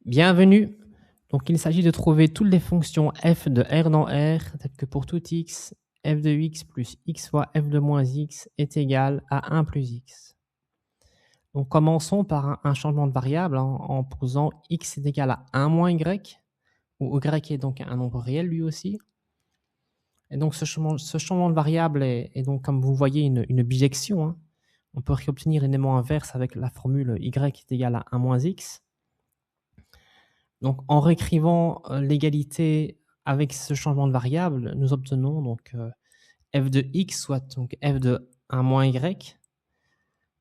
Bienvenue. Donc, il s'agit de trouver toutes les fonctions f de R dans R, telles que pour tout x, f de x plus x fois f de moins x est égal à 1 plus x. Donc, commençons par un changement de variable en posant x est égal à 1 moins y, où y est donc un nombre réel lui aussi. Et donc, ce changement de variable est donc, comme vous voyez, une bijection, hein. On peut réobtenir l'élément inverse avec la formule y est égal à 1 moins x. Donc, en réécrivant l'égalité avec ce changement de variable, nous obtenons donc f de x, soit donc f de 1 moins y,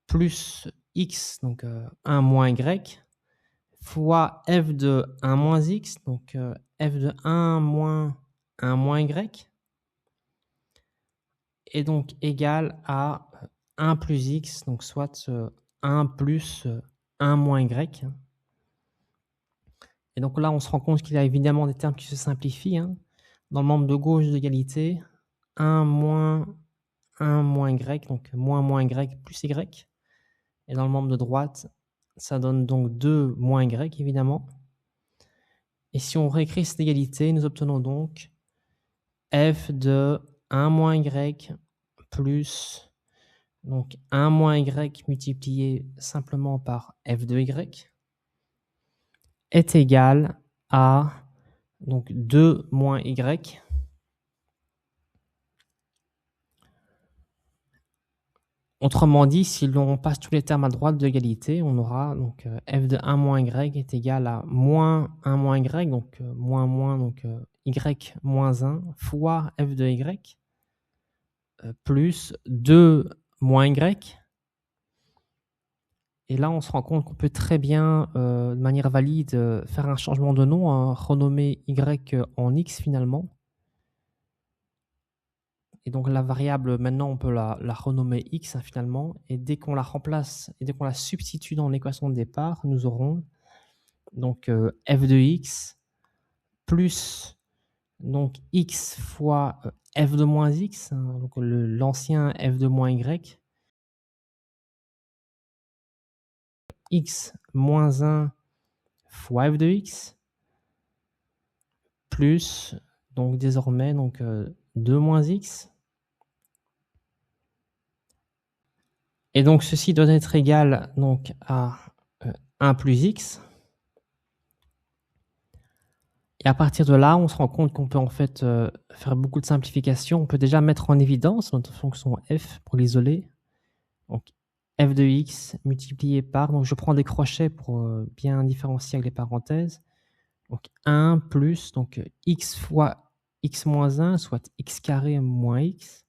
plus x, donc 1 moins y, fois f de 1 moins x, donc f de 1 moins 1 moins y, est donc égal à 1 plus x, donc soit 1 plus 1 moins y. Et donc là, on se rend compte qu'il y a évidemment des termes qui se simplifient, hein. Dans le membre de gauche de l'égalité, 1 moins y, donc moins y plus y. Et dans le membre de droite, ça donne donc 2 moins y, évidemment. Et si on réécrit cette égalité, nous obtenons donc f de 1 moins y plus donc 1 moins y multiplié simplement par f de y est égal à donc 2 moins y. Autrement dit, si l'on passe tous les termes à droite de l'égalité, on aura donc f de 1 moins y est égal à moins 1 moins y, donc moins donc y moins 1 fois f de y plus 2 moins y. Et là, on se rend compte qu'on peut très bien, de manière valide, faire un changement de nom, hein, renommer y en x finalement. Et donc la variable, maintenant, on peut la renommer x, hein, finalement. Et dès qu'on la remplace et dès qu'on la substitue dans l'équation de départ, nous aurons donc f de x plus donc x fois f de moins x, hein, donc l'ancien f de moins y, x moins 1 fois f de x, plus donc désormais donc 2 moins x. Et donc ceci doit être égal donc à 1 plus x. Et à partir de là, on se rend compte qu'on peut en fait faire beaucoup de simplifications. On peut déjà mettre en évidence notre fonction f pour l'isoler. Donc f de x multiplié par, donc je prends des crochets pour bien différencier avec les parenthèses. Donc 1 plus donc x fois x moins 1, soit x carré moins x,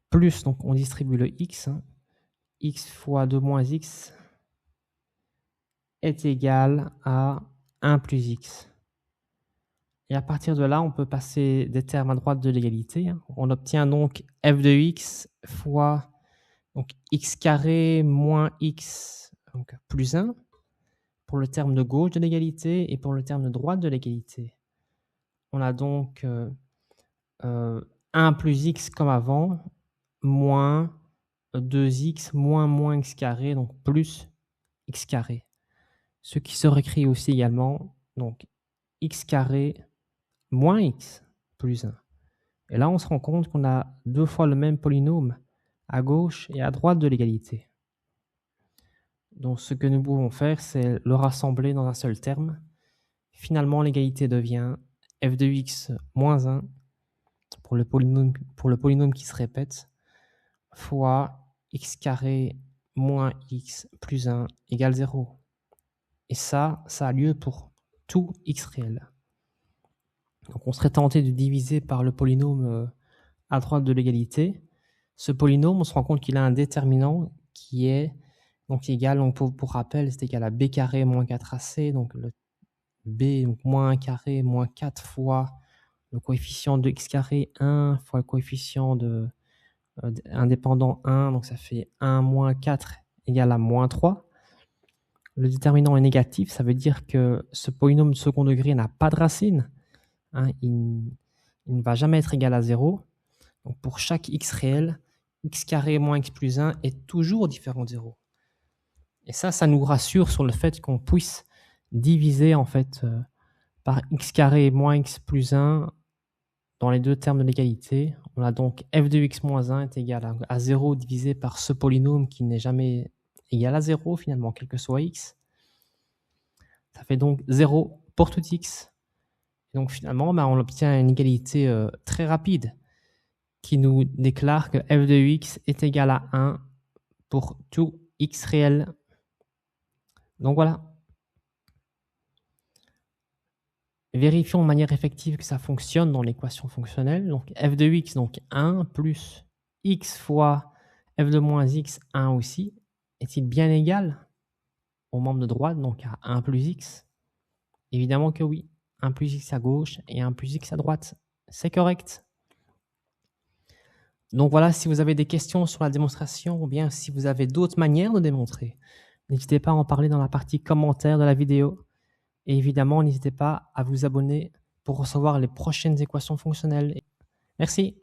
plus, donc on distribue le x, hein, x fois 2 moins x est égal à 1 plus x. Et à partir de là, on peut passer des termes à droite de l'égalité, hein. On obtient donc f de x fois donc x carré moins x donc plus 1 pour le terme de gauche de l'égalité, et pour le terme de droite de l'égalité, on a donc 1 plus x comme avant, moins 2x moins x carré, donc plus x carré. Ce qui se réécrit aussi également, donc x carré moins x plus 1. Et là, on se rend compte qu'on a deux fois le même polynôme à gauche et à droite de l'égalité. Donc ce que nous pouvons faire, c'est le rassembler dans un seul terme. Finalement, l'égalité devient f de x moins 1 pour le polynôme qui se répète, fois x carré moins x plus 1 égale 0. Et ça a lieu pour tout x réel. Donc on serait tenté de diviser par le polynôme à droite de l'égalité. Ce polynôme, on se rend compte qu'il a un déterminant qui est donc égal, donc pour rappel, c'est égal à b carré moins 4ac, donc le b, donc moins 1 carré moins 4 fois le coefficient de x carré 1 fois le coefficient de indépendant 1, donc ça fait 1 moins 4 égale à moins 3. Le déterminant est négatif, ça veut dire que ce polynôme de second degré n'a pas de racine, hein, il ne va jamais être égal à 0. Donc pour chaque x réel, x carré moins x plus 1 est toujours différent de 0. Et ça nous rassure sur le fait qu'on puisse diviser en fait par x carré moins x plus 1 dans les deux termes de l'égalité. On a donc f de x moins 1 est égal à 0 divisé par ce polynôme qui n'est jamais égal à 0 finalement, quel que soit x. Ça fait donc 0 pour tout x. Et donc finalement, on obtient une égalité très rapide qui nous déclare que f de x est égal à 1 pour tout x réel. Donc voilà. Vérifions de manière effective que ça fonctionne dans l'équation fonctionnelle. Donc f de x, donc 1 plus x fois f de moins x, 1 aussi. Est-il bien égal au membre de droite, donc à 1 plus x? Évidemment que oui. 1 plus x à gauche et 1 plus x à droite. C'est correct. Donc voilà, si vous avez des questions sur la démonstration ou bien si vous avez d'autres manières de démontrer, n'hésitez pas à en parler dans la partie commentaire de la vidéo. Et évidemment, n'hésitez pas à vous abonner pour recevoir les prochaines équations fonctionnelles. Merci.